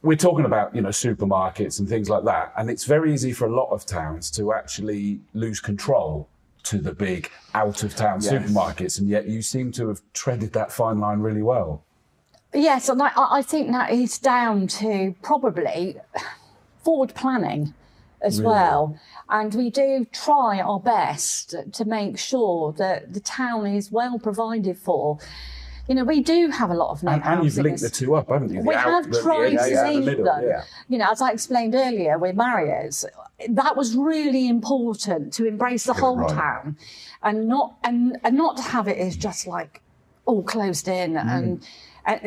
We're talking about, supermarkets and things like that, and it's very easy for a lot of towns to actually lose control to the big out-of-town supermarkets, and yet you seem to have treaded that fine line really well. Yes, and I think that is down to probably forward planning as well. And we do try our best to make sure that the town is well provided for. We do have a lot of new And you've linked the two up, haven't you? We have tried to link them. Yeah. As I explained earlier with Marriott, that was really important to embrace the whole town and not to have it as just like all closed in and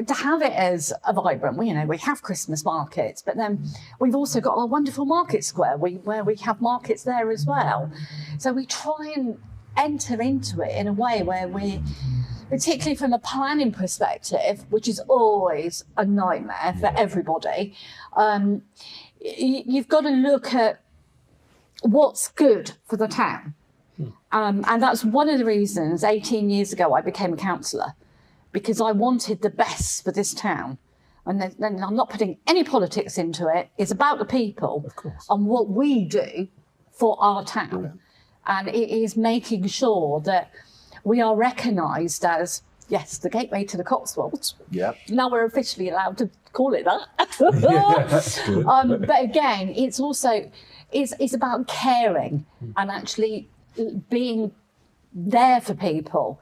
to have it as a vibrant. We have Christmas markets, but then we've also got our wonderful market square where we have markets there as well. So we try and enter into it in a way where we, particularly from a planning perspective, which is always a nightmare for everybody, you've got to look at what's good for the town. And that's one of the reasons 18 years ago I became a councillor, because I wanted the best for this town. And then I'm not putting any politics into it. It's about the people and what we do for our town. Brilliant. And it is making sure that we are recognised as, yes, the gateway to the Cotswolds. Yeah. Now we're officially allowed to call it that. But again, it's also, it's about caring and actually being there for people.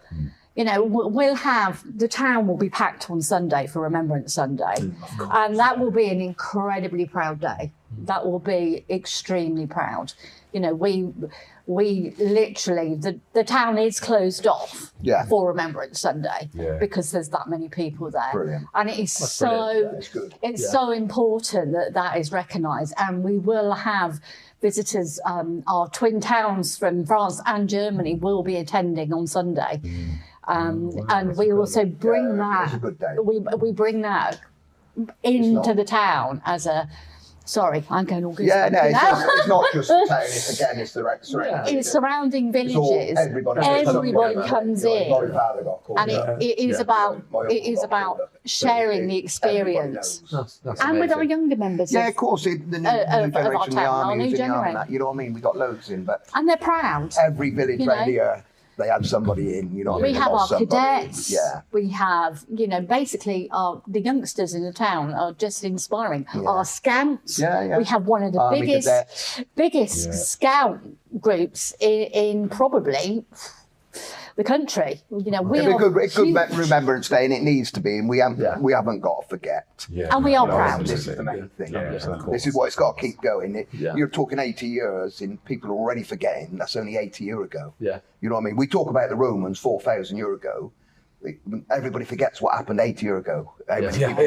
The town will be packed on Sunday for Remembrance Sunday. And that will be an incredibly proud day. That will be extremely proud. We literally, the town is closed off for Remembrance Sunday because there's that many people there. Brilliant. And it is so important that is recognised. And we will have visitors, our twin towns from France and Germany will be attending on Sunday. And we also bring that, we bring that into the town as a, sorry, I'm going all good. Yeah, no, it's not just the town, it's the surrounding. It's surrounding villages. Everybody comes in. And it is about sharing the experience. That's and with amazing. our younger members. Yeah, of course, the new generation, the army, who's in the army, that, you know what I mean? We got loads in, but and they're proud. every village around here, they had somebody in, you know what I mean? We have our cadets. Yeah. We have, basically the youngsters in the town are just inspiring. Our scouts. We have one of the Army biggest scout groups in probably the country. It's a good Remembrance Day, and it needs to be, and we haven't got to forget. And we are proud. This is the main thing. of This is what it's got to keep going. Yeah. You're talking 80 years, and people are already forgetting that's only 80 years ago. Yeah. You know what I mean? We talk about the Romans 4,000 years ago. Everybody forgets what happened 80 years ago.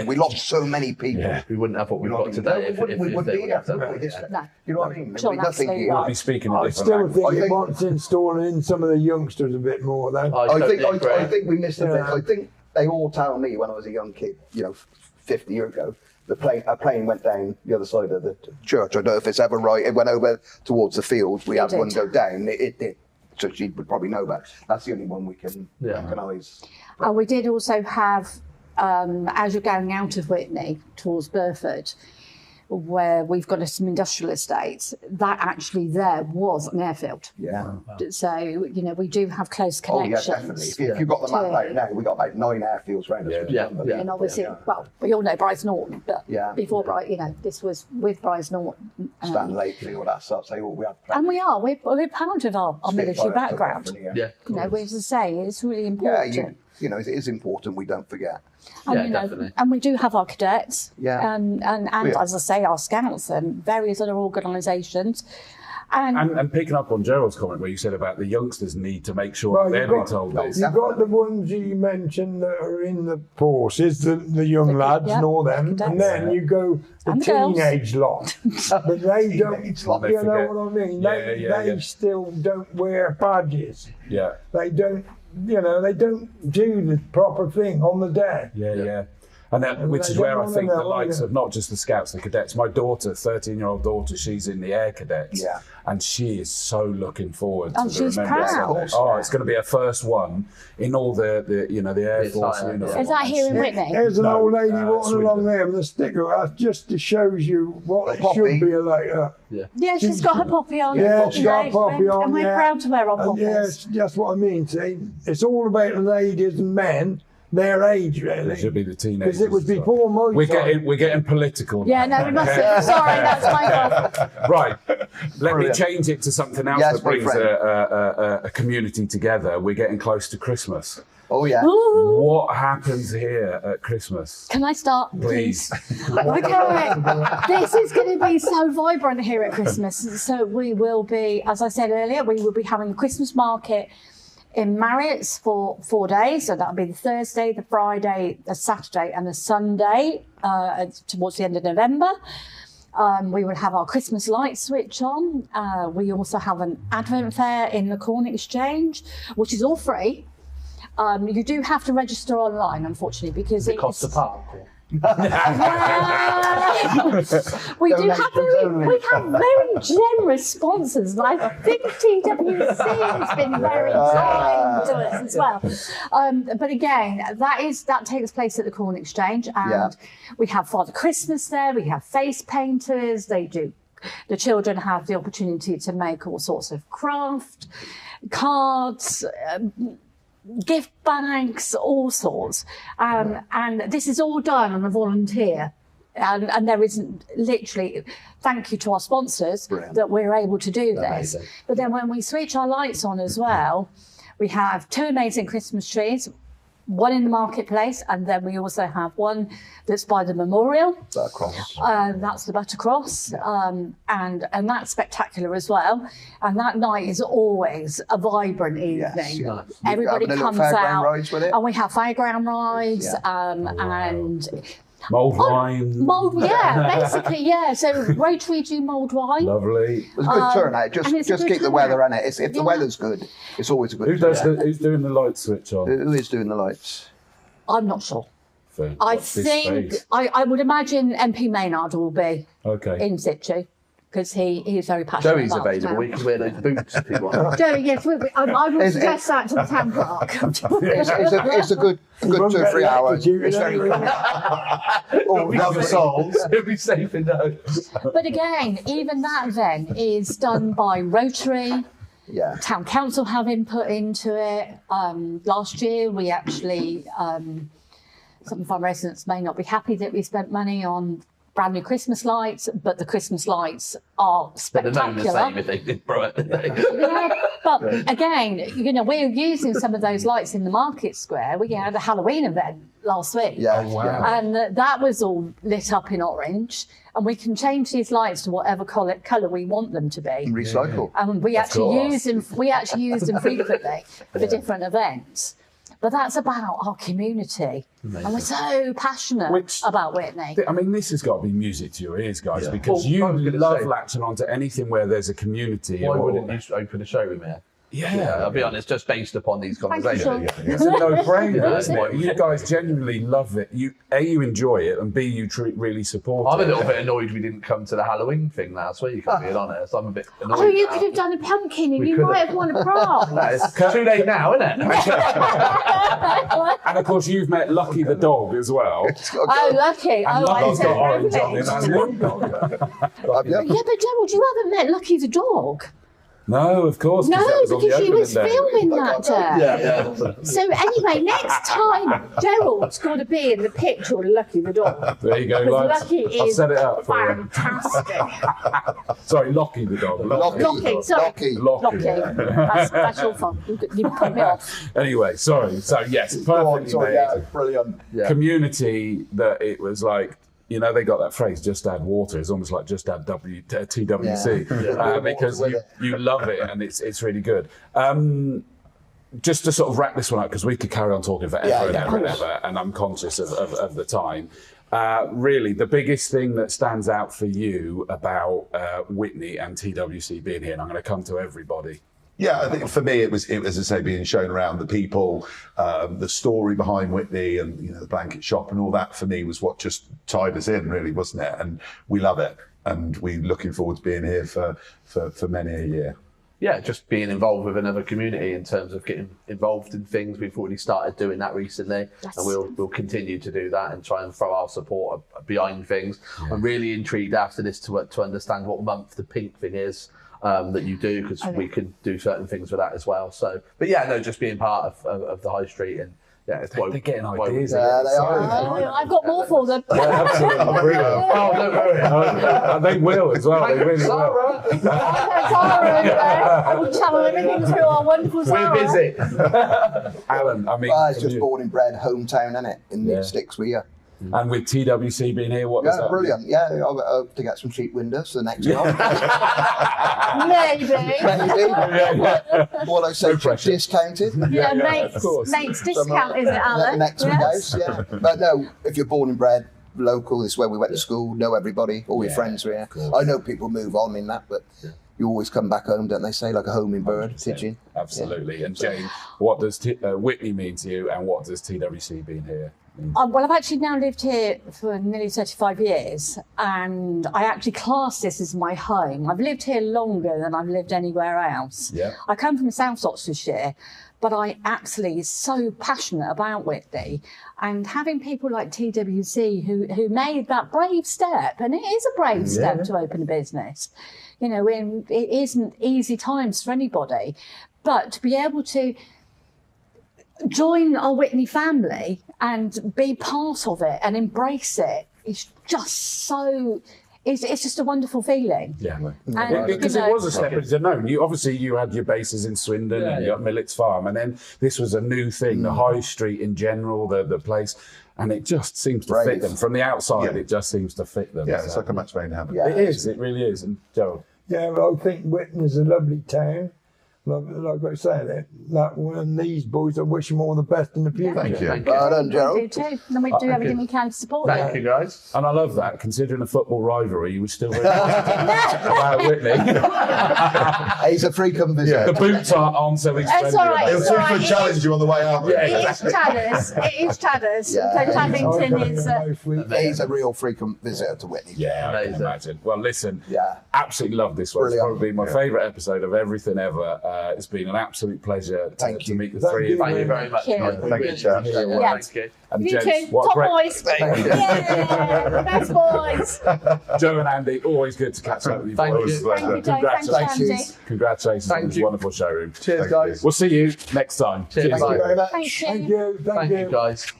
We lost so many people. Yeah. We wouldn't have what we've got today. We wouldn't be here. No. You know what I mean? Sure, absolutely. We'll be speaking a I different still language. think it wants installing in some of the youngsters a bit more, though. I think we missed a bit. I think they all tell me when I was a young kid, 50 years ago, a plane went down the other side of the church. I don't know if it's ever right. It went over towards the fields. We had one go down. It did. So she would probably know, but that's the only one we can recognise. And we did also have, as you're going out of Witney towards Burford, where we've got some industrial estates, that actually there was an airfield. Yeah. So, we do have close connections. Oh, yeah, definitely. If you've got the map out now, we've got about 9 airfields around us. Yeah. And obviously, well, we all know Bryce Norton, but before Bryce, this was with Bryce Norton. Stan Lakely, all that stuff. We had and we're proud of our military background. Yeah. As I say, it's really important. you know, it is important we don't forget. And, Yeah, you know, definitely. and we do have our cadets, Yeah. and Yeah. as I say, our scouts and various other organisations. And picking up on Gerald's comment where you said about the youngsters need to make sure Well, they're you've being got, told this. you've got the ones you mentioned that are in the forces, the young lads yeah, and all them, cadets. and then you go the And girls. teenage lot, but they don't. Teenage lot, they You know forget. what I mean? Yeah, They yeah. still don't wear badges. Yeah, They don't. You know, they don't do the proper thing on the day. yeah. And that, which they is where don't I wanna think the know, likes yeah. of not just the scouts, the cadets. My daughter, 13-year-old daughter, she's in the air cadets, Yeah. and she is so looking forward to Oh, the she's remembrance proud. of it. Oh, it's going to be her first one in all the Air The Force attire, uniform. Is that here in Witney? There's an No, old lady Swindon. walking along there with a sticker. That just shows you what it should poppy. be like. Yeah, she's got her poppy on. Yeah, she's got a poppy on. And we're yeah. proud to wear our And poppies. yes, that's what I mean. See, it's all about the ladies and men, their age, really. It should be the teenagers. Because it was as well. before my We're time. getting political. Yeah, now. no, we must. Sorry, that's my fault. Right. Let Brilliant. me change it to something else Yes, that my brings friend. a community together. We're getting close to Christmas. Oh yeah. Ooh, What happens here at Christmas? can I start, Please. Okay, this is going to be so vibrant here at Christmas. So we will be, as I said earlier, we will be having a Christmas market in Marriott's for 4 days. So that'll be the Thursday, the Friday, the Saturday and the Sunday towards the end of November. We will have our Christmas light switch on. We also have an Advent fair in the Corn Exchange, which is all free. You do have to register online, unfortunately, because It costs a park. we do have Donations only. we have very generous sponsors. And I think TWC has been very kind to us as well. But again, that takes place at the Corn Exchange, and Yeah. we have Father Christmas there. We have face painters. They do. The children have the opportunity to make all sorts of craft, cards. Gift bags, all sorts, and this is all done on a volunteer, and there isn't literally. Thank you to our sponsors Brilliant. that we're able to do this. Amazing. But then when we switch our lights on as well, we have 2 amazing Christmas trees. One in the marketplace, and then we also have one that's by the memorial. Across. That's the Buttercross, and that's spectacular as well. And that night is always a vibrant evening. Yes, yeah. Nice. Everybody Having a little comes fairground out, rides with it? and we have fairground rides, Yeah. and Mulled wine. mulled. Yeah, basically, yeah. So Rotary do mulled wine. Lovely. It was a good turnout. and it's a Just good keep the turnout. weather in it. If the Yeah. weather's good, it's always a good. Who's doing the light switch on? Who is doing the lights? I'm not sure. For I what's this think space? I would imagine MP Maynard will be Okay. in situ because he's very passionate. Joey's about available. We town. can wear those boots if you want. Joey, yes, I will Is- suggest that to the town clerk. It's a good 2 or 3 hours. It's very cool. Oh, love souls. It'll be safe in those. But again, even that then is done by Rotary. Yeah. Town council have input into it. Last year, we actually, some of our residents may not be happy that we spent money on brand new Christmas lights, but the Christmas lights are They'd have known the spectacular. same if they did throw it. Yeah, but again, we're using some of those lights in the market square. We had a Halloween event last week. Yeah. wow. Yeah. And that was all lit up in orange, and we can change these lights to whatever colour we want them to be. Recycle. And we Of actually course. use them. We actually use them frequently for different events. But that's about our community, and we're so passionate Which- about Witney. I mean, this has got to be music to your ears, guys, Yeah. because Well, I was you gonna love say- latching onto anything where there's a community. Why or- wouldn't you open a showroom here? Yeah, I'll be honest, just based upon these Thank you, conversations. Sean. It's a no-brainer, Yeah, isn't it? You guys genuinely love it. You enjoy it, and B, you really support I'm a it. little bit annoyed we didn't come to the Halloween thing last week, if I'm being honest. I'm a bit annoyed. Oh, you now. could have done a pumpkin, and We you could might have. have won a prize. It's too late now, isn't it? And of course, you've met Lucky the dog as well. Oh, lucky! And Oh, I Lucky's said got orange on him, privilege. hasn't he? Yeah. Yeah, but Gerald, you haven't met Lucky the dog. No, of course. No, that was on the because you opening was day. filming that day. Yeah. So anyway, next time Gerald's got to be in the picture with Lucky the dog. There you go, Because lads. Lucky I'll is set it up for you. fantastic. Sorry, Lockie the dog. Lockie, sorry. Lockie. Lockie. That's your fault. You put me off. Anyway, sorry. So yes, perfectly Sorry, made. yeah, brilliant. Yeah. Community that it was like, you know, they got that phrase, just add water. It's almost like just add TWC because you love it and it's really good. Just to sort of wrap this one up, because we could carry on talking forever and ever, and I'm conscious of the time. Really, the biggest thing that stands out for you about Witney and TWC being here, and I'm going to come to everybody. Yeah, I think for me it was as I say, being shown around, the people, the story behind Witney, and the blanket shop and all that for me was what just tied us in, really, wasn't it? And we love it, and we're looking forward to being here for many a year. Yeah, just being involved with another community in terms of getting involved in things. We've already started doing that recently, and we'll continue to do that and try and throw our support behind things. Yeah. I'm really intrigued after this to understand what month the pink thing is. That you do, because we can do certain things with that as well. So, but yeah, no, just being part of the high street, and yeah, it's they're getting ideas. Yeah, they are. I've got more for them. Yeah, absolutely. Oh, don't worry. They will as well. They really will. Sarah, we'll channel everything through our wonderful Sarah. We're busy. Alan, I mean, It's just born and bred hometown, isn't it? In the sticks we are. And with TWC being here, what does that brilliant. Yeah, I hope to get some cheap windows for the next one. Maybe. What I say, discounted. Yeah, mates discount, is it, Alan? Next windows, yeah. But no, if you're born and bred local, this is where we went to school, know everybody, all your friends are here. I know people move on in that, but you always come back home, don't they say, like a homing bird, pigeon. Absolutely. Yeah. And Jane, what does Witney mean to you, and what does TWC being here mean? Well, I've actually now lived here for nearly 35 years, and I actually class this as my home. I've lived here longer than I've lived anywhere else. Yeah. I come from South Oxfordshire, but I absolutely so passionate about Witney, and having people like TWC who made that brave step, and it is a brave step to open a business. It isn't easy times for anybody, but to be able to join our Witney family and be part of it and embrace it is just so. It's just a wonderful feeling. Yeah, and, because it was a step into known. You had your bases in Swindon and you got Millet's Farm, and then this was a new thing, the high street in general, the place, and it just seems to fit them. From the outside, it just seems to fit them. Yeah, it's like a match made in heaven. Yeah, it really is. And Gerald? Yeah, well, I think Witney's a lovely town. Like I said, and these boys, I wish them all the best in the future. Thank you. Well done, Gerald. We do too. And we do everything we can to support them. Thank you, guys. And I love that, considering a football rivalry, you were still very positive about Witney. He's a frequent visitor. The boots aren't on, so he's It's friendly all right. about It'll it. It's all right. soon challenge you on the way out. It is Chadders. It is Chadders. Yeah. So Chaddington is. He's a real frequent visitor to Witney. Yeah, I can Amazing. imagine. Well, listen, Yeah. absolutely love this one. Brilliant. It's probably my favourite episode of everything ever. It's been an absolute pleasure to meet the Thank three you. of Thank you. you very much. Thank you. guys. Thank you, Chad. Yeah. Thank you. And You gents, too. what Top great- boys. Yeah, best boys. Joe and Andy, always good to catch up with you. Thank boys. you. It was a Thank you, pleasure. Joe. Thank you, Congratulations. Andy. Congratulations on Thank this you. wonderful showroom. Cheers, guys. We'll see you next time. Cheers, Cheers. bye. Very much. Thank you. Thank you. Thank you, guys.